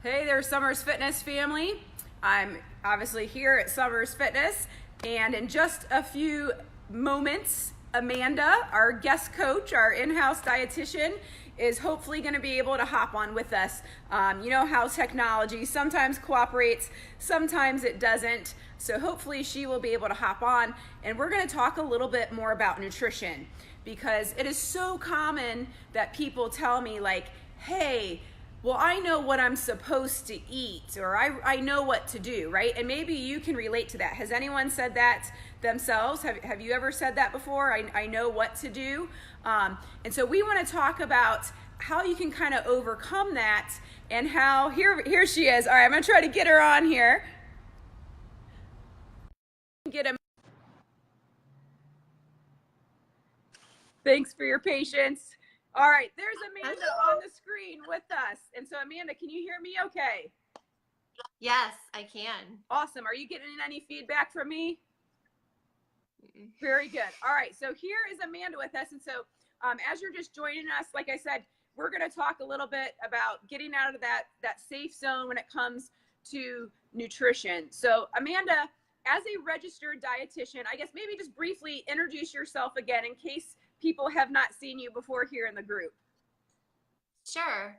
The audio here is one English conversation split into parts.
Hey there, Summers Fitness family. I'm obviously here at Summers Fitness, and in just a few moments, Amanda, our guest coach, our in-house dietitian, is hopefully going to be able to hop on with us. You know how technology sometimes cooperates, sometimes it doesn't. So hopefully she will be able to hop on, and we're going to talk a little bit more about nutrition, because it is so common that people tell me like, hey, well, I know what I'm supposed to eat, or I know what to do, right? And maybe you can relate to that. Has anyone said that themselves? Have you ever said that before? I know what to do. And so we want to talk about how you can kind of overcome that, and how, here she is. All right, I'm going to try to get her on here. Get a Thanks for your patience. All right, there's Amanda on the screen with us. And so, Amanda, can you hear me okay? Yes, I can. Awesome. Are you getting any feedback from me? Very good. All right, so here is Amanda with us. And so as you're just joining us, like I said, we're going to talk a little bit about getting out of that safe zone when it comes to nutrition. So Amanda, as a registered dietitian, I guess maybe just briefly introduce yourself again in case people have not seen you before here in the group. Sure.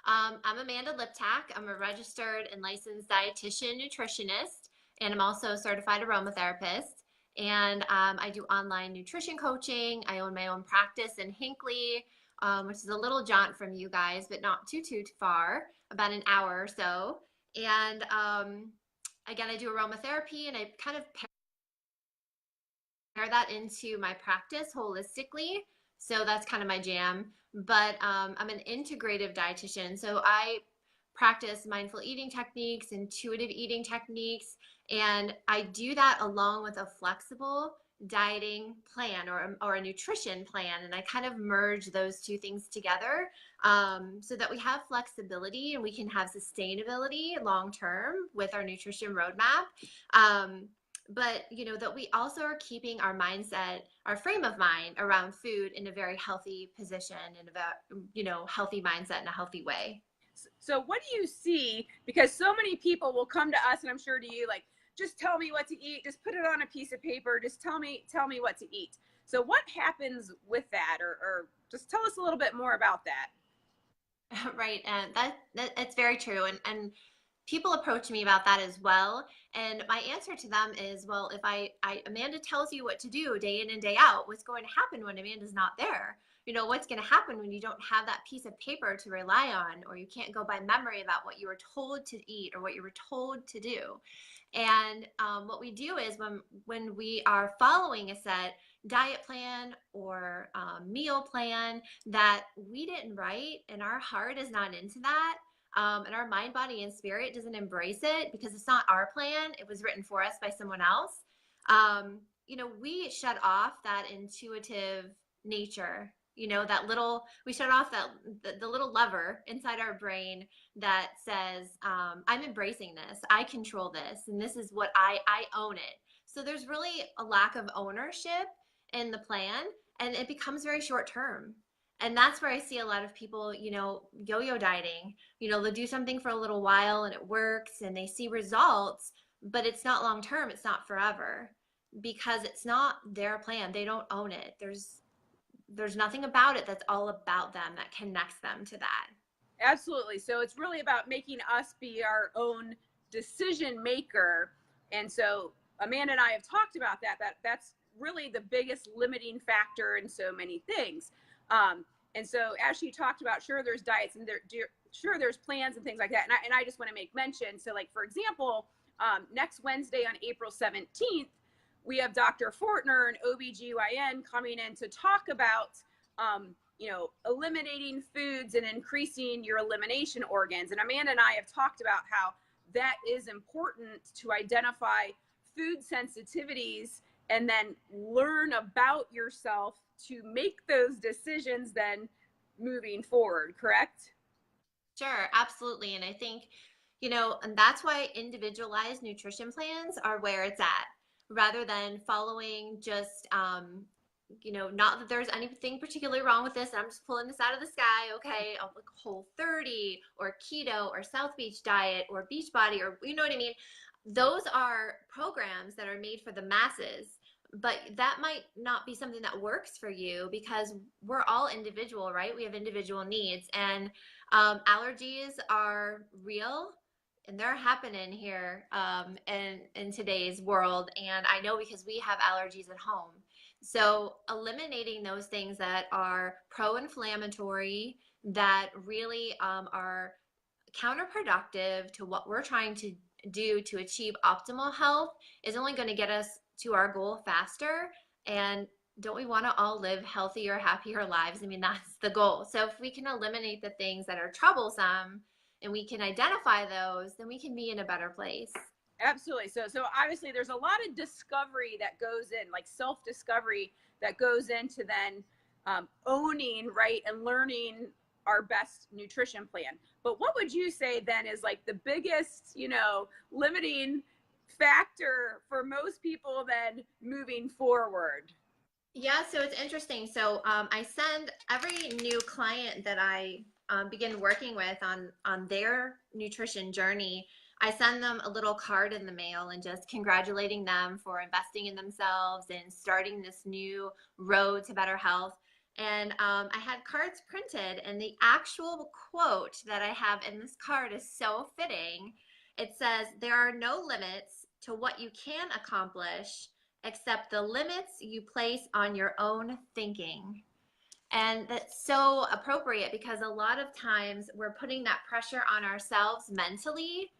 I'm Amanda Liptak. I'm a registered and licensed dietitian nutritionist, and I'm also a certified aromatherapist. And I do online nutrition coaching. I own my own practice in Hinckley, which is a little jaunt from you guys, but not too far, about an hour or so. And again, I do aromatherapy, and I kind of pair that into my practice holistically. So that's kind of my jam. But I'm an integrative dietitian. So I practice mindful eating techniques, intuitive eating techniques, and I do that along with a flexible dieting plan or a nutrition plan. And I kind of merge those two things together so that we have flexibility and we can have sustainability long term with our nutrition roadmap. But that we also are keeping our mindset, our frame of mind around food in a very healthy position, and about healthy mindset in a healthy way. So what do you see? Because so many people will come to us, and I'm sure to you, like, just tell me what to eat, just put it on a piece of paper, just tell me what to eat. So what happens with that, or just tell us a little bit more about that. Right, and that's very true, and people approach me about that as well, and my answer to them is, well, if Amanda tells you what to do day in and day out, what's going to happen when Amanda's not there? What's going to happen when you don't have that piece of paper to rely on, or you can't go by memory about what you were told to eat or what you were told to do? And what we do is, when we are following a set diet plan or meal plan that we didn't write, and our heart is not into that, and our mind, body, and spirit doesn't embrace it because it's not our plan, it was written for us by someone else. We shut off that intuitive nature. We shut off the little lever inside our brain that says, I'm embracing this, I control this, and this is what I own it. So there's really a lack of ownership in the plan, and it becomes very short term. And that's where I see a lot of people, yo-yo dieting. They'll do something for a little while and it works and they see results, but it's not long term, it's not forever, because it's not their plan. They don't own it. There's nothing about it that's all about them that connects them to that. Absolutely. So it's really about making us be our own decision maker. And so Amanda and I have talked about that's really the biggest limiting factor in so many things. And so as she talked about, sure, there's diets, and sure, there's plans and things like that. And I just want to make mention. So, like, for example, next Wednesday on April 17th, we have Dr. Fortner, an OBGYN, coming in to talk about eliminating foods and increasing your elimination organs. And Amanda and I have talked about how that is important to identify food sensitivities and then learn about yourself to make those decisions then moving forward, correct? Sure, absolutely. And I think, and that's why individualized nutrition plans are where it's at, rather than following just, not that there's anything particularly wrong with this. I'm just pulling this out of the sky. Okay, like Whole30 or keto or South Beach diet or Beachbody, or you know what I mean. Those are programs that are made for the masses, but that might not be something that works for you because we're all individual, right? We have individual needs, and allergies are real and they're happening here in today's world. And I know because we have allergies at home. So eliminating those things that are pro-inflammatory, that really are counterproductive to what we're trying to do to achieve optimal health is only going to get us to our goal faster. And don't we want to all live healthier, happier lives? I mean, that's the goal. So if we can eliminate the things that are troublesome and we can identify those, then we can be in a better place. Absolutely. So obviously there's a lot of discovery that goes in, like self-discovery that goes into then owning, right, and learning our best nutrition plan. But what would you say then is like the biggest, limiting factor for most people then moving forward? Yeah, so it's interesting. So I send every new client that I begin working with on their nutrition journey. I send them a little card in the mail and just congratulating them for investing in themselves and starting this new road to better health. And I had cards printed, and the actual quote that I have in this card is so fitting. It says, "There are no limits to what you can accomplish except the limits you place on your own thinking." And that's so appropriate because a lot of times we're putting that pressure on ourselves mentally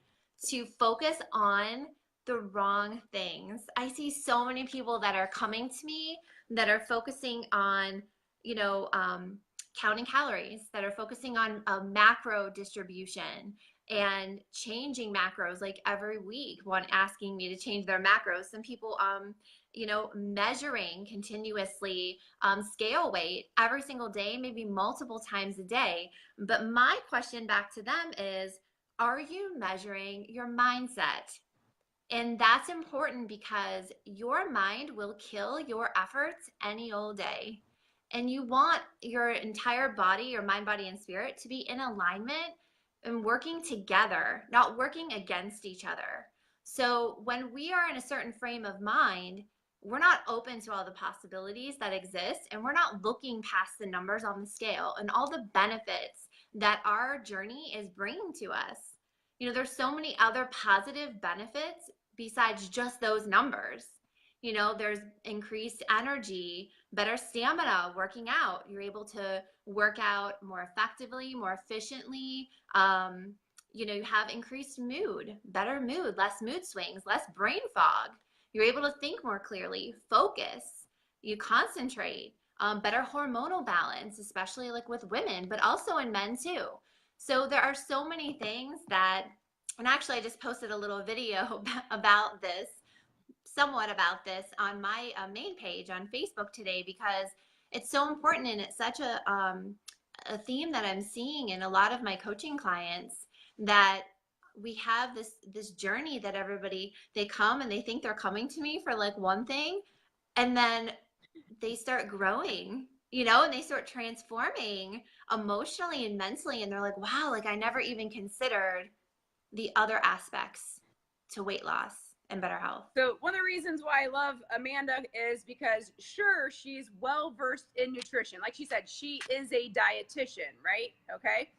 to focus on the wrong things. I see so many people that are coming to me that are focusing on, you know, counting calories, that are focusing on a macro distribution and changing macros like every week, one asking me to change their macros. Some people measuring continuously, scale weight every single day, maybe multiple times a day. But my question back to them is, are you measuring your mindset? And that's important because your mind will kill your efforts any old day. And you want your entire body, your mind, body, and spirit to be in alignment and working together, not working against each other. So when we are in a certain frame of mind, we're not open to all the possibilities that exist, and we're not looking past the numbers on the scale and all the benefits that our journey is bringing to us. There's so many other positive benefits besides just those numbers. There's increased energy, better stamina working out. You're able to work out more effectively, more efficiently. You have increased mood, better mood, less mood swings, less brain fog. You're able to think more clearly, focus, you concentrate, better hormonal balance, especially like with women, but also in men too. So there are so many things that, and actually I just posted a little video about this, somewhat about this on my main page on Facebook today, because it's so important, and it's such a theme that I'm seeing in a lot of my coaching clients, that we have this journey that everybody, they come and they think they're coming to me for like one thing, and then they start growing, and they start transforming emotionally and mentally, and they're like, wow, like I never even considered the other aspects to weight loss and better health. So one of the reasons why I love Amanda is because, sure, she's well versed in nutrition. Like she said, she is a dietitian, right? Okay.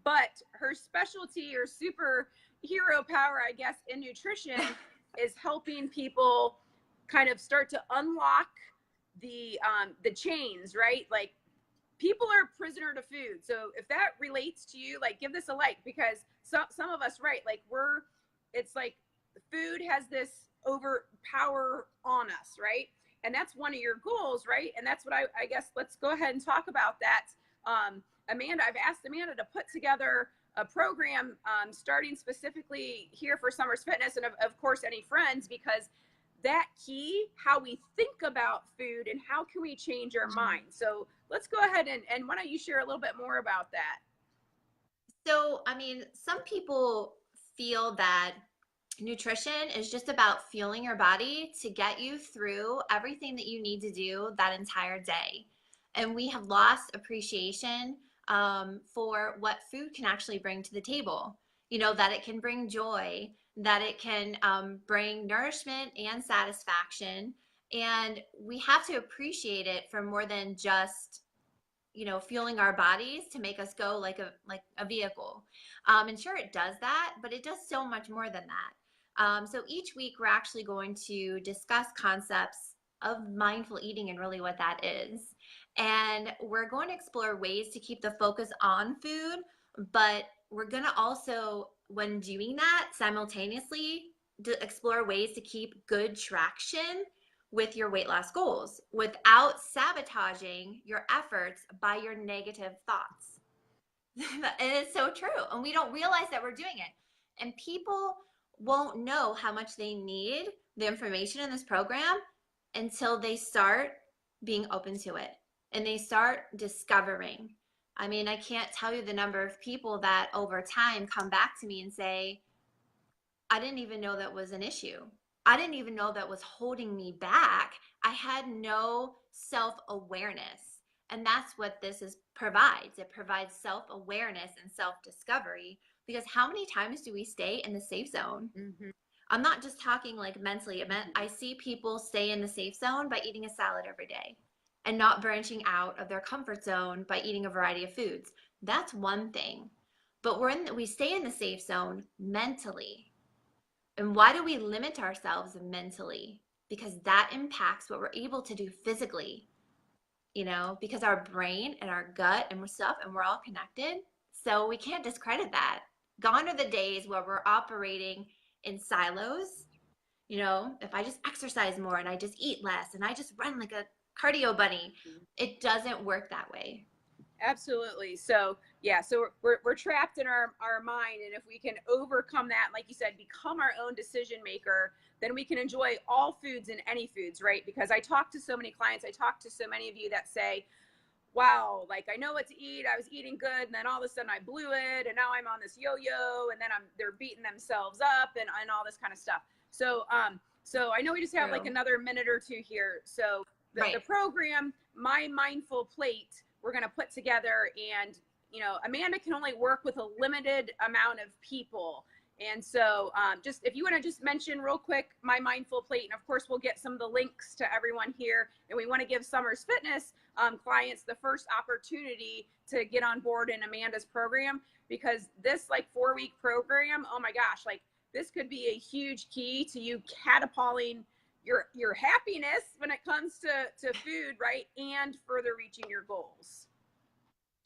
But her specialty or superhero power, I guess, in nutrition is helping people kind of start to unlock the chains, right? Like people are prisoner to food. So if that relates to you, like give this a like, because some of us, right, like it's like food has this overpower on us, right? And that's one of your goals, right? And that's what I guess let's go ahead and talk about that. Amanda, I've asked Amanda to put together a program starting specifically here for Summers Fitness, and of course any friends, because that key, how we think about food and how can we change our mind. So let's go ahead and why don't you share a little bit more about that? So, I mean, some people feel that Nutrition is just about fueling your body to get you through everything that you need to do that entire day. And we have lost appreciation for what food can actually bring to the table. You know, that it can bring joy, that it can bring nourishment and satisfaction. And we have to appreciate it for more than just, you know, fueling our bodies to make us go like a vehicle. And sure, it does that, but it does so much more than that. So each week we're actually going to discuss concepts of mindful eating and really what that is. And we're going to explore ways to keep the focus on food, but we're going to also, when doing that, simultaneously explore ways to keep good traction with your weight loss goals without sabotaging your efforts by your negative thoughts. It is so true. And we don't realize that we're doing it. And people won't know how much they need the information in this program until they start being open to it and they start discovering. I mean, I can't tell you the number of people that over time come back to me and say, I didn't even know that was an issue. I didn't even know that was holding me back. I had no self awareness. And that's what this is provides. It provides self awareness and self discovery. Because how many times do we stay in the safe zone? Mm-hmm. I'm not just talking like mentally. I see people stay in the safe zone by eating a salad every day and not branching out of their comfort zone by eating a variety of foods. That's one thing. But we stay in the safe zone mentally. And why do we limit ourselves mentally? Because that impacts what we're able to do physically, you know, because our brain and our gut and stuff, and we're all connected. So we can't discredit that. Gone are the days where we're operating in silos. You know, if I just exercise more and I just eat less and I just run like a cardio bunny, it doesn't work that way. Absolutely. So yeah, so we're trapped in our mind, and if we can overcome that, like you said, become our own decision maker, then we can enjoy all foods and any foods, right? Because I talk to so many clients, I talk to so many of you that say, wow, like I know what to eat, I was eating good, and then all of a sudden I blew it, and now I'm on this yo-yo, and then they're beating themselves up and all this kind of stuff. So I know we just have like True. another minute or two here. So the Right. program, My Mindful Plate, we're going to put together, and you know, Amanda can only work with a limited amount of people. And so just if you want to just mention real quick My Mindful Plate, and of course we'll get some of the links to everyone here, and we want to give Summers Fitness clients the first opportunity to get on board in Amanda's program, because this like 4-week program, oh my gosh, like this could be a huge key to you catapulting your happiness when it comes to food, right? And further reaching your goals.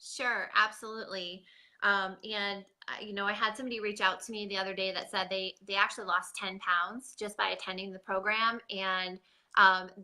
Sure, absolutely. And you know, I had somebody reach out to me the other day that said they actually lost 10 pounds just by attending the program, and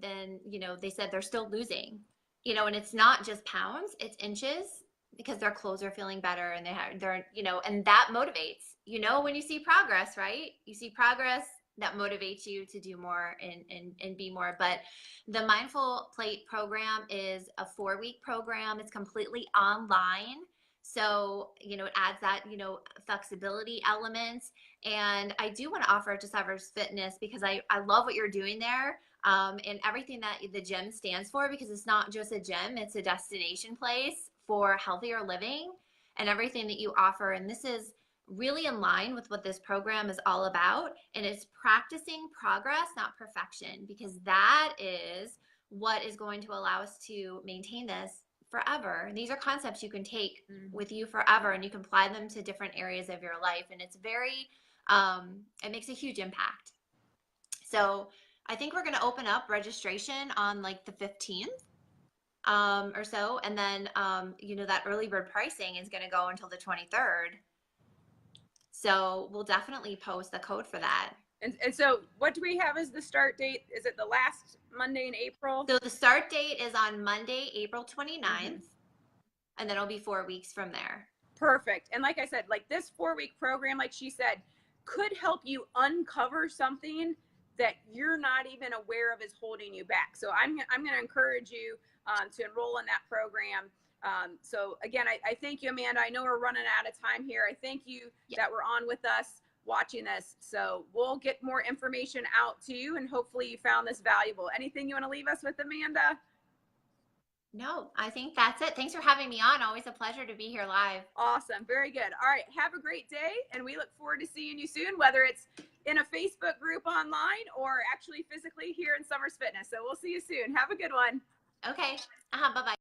then you know they said they're still losing. You know, and it's not just pounds; it's inches because their clothes are feeling better, and they're you know, and that motivates. You know, when you see progress, right? You see progress that motivates you to do more and be more. But the Mindful Plate program is a 4-week program. It's completely online. So, you know, it adds that, you know, flexibility element. And I do want to offer it to Severs Fitness because I love what you're doing there, and everything that the gym stands for, because it's not just a gym, it's a destination place for healthier living and everything that you offer. And this is really in line with what this program is all about. And it's practicing progress, not perfection, because that is what is going to allow us to maintain this forever. And these are concepts you can take with you forever, and you can apply them to different areas of your life. And it's very, it makes a huge impact. So I think we're going to open up registration on like the 15th or so. And then, you know, that early bird pricing is going to go until the 23rd. So we'll definitely post the code for that. And so what do we have as the start date? Is it the last Monday in April? So the start date is on Monday, April 29th, and then it'll be 4 weeks from there. Perfect. And like I said, like this 4-week program, like she said, could help you uncover something that you're not even aware of is holding you back. So I'm going to encourage you to enroll in that program. So again, I thank you, Amanda. I know we're running out of time here. I thank you that we're on with us. watching this. So we'll get more information out to you, and hopefully you found this valuable. Anything you want to leave us with, Amanda? No, I think that's it. Thanks for having me on. Always a pleasure to be here live. Awesome. Very good. All right. Have a great day. And we look forward to seeing you soon, whether it's in a Facebook group online or actually physically here in Summers Fitness. So we'll see you soon. Have a good one. Okay. Bye bye.